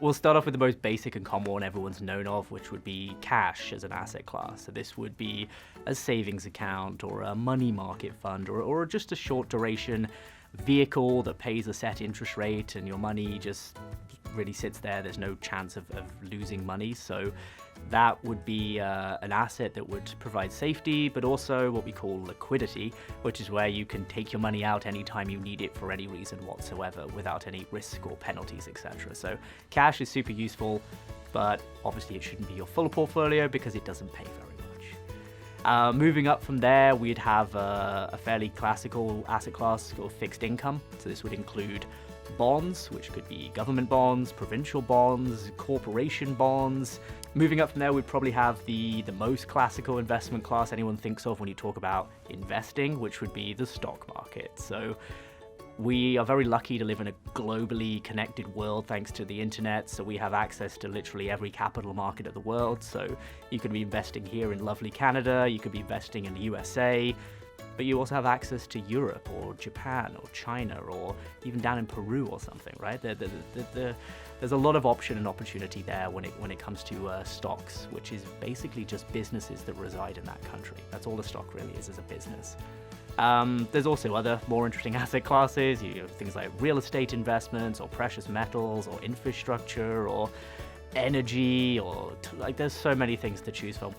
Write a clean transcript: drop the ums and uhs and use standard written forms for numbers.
We'll start off with the most basic and common one everyone's known of, which would be cash as an asset class. So this would be a savings account or a money market fund or just a short duration vehicle that pays a set interest rate and your money just really sits there. There's no chance of losing money. So that would be an asset that would provide safety, but also what we call liquidity, which is where you can take your money out anytime you need it for any reason whatsoever without any risk or penalties, etc. So cash is super useful, but obviously it shouldn't be your full portfolio because it doesn't pay very much. Moving up from there, we'd have a fairly classical asset class called fixed income. So this would include bonds, which could be government bonds, provincial bonds, corporation bonds. Moving up from there, we'd probably have the most classical investment class anyone thinks of when you talk about investing, which would be the stock market. So we are very lucky to live in a globally connected world thanks to the internet, so we have access to literally every capital market of the world. So you could be investing here in lovely Canada, you could be investing in the USA, but you also have access to Europe or Japan or China or even down in Peru or something, right? There's a lot of option and opportunity there when it comes to stocks, which is basically just businesses that reside in that country. That's all a stock really is a business. There's also other more interesting asset classes, things like real estate investments or precious metals or infrastructure or energy or like there's so many things to choose from.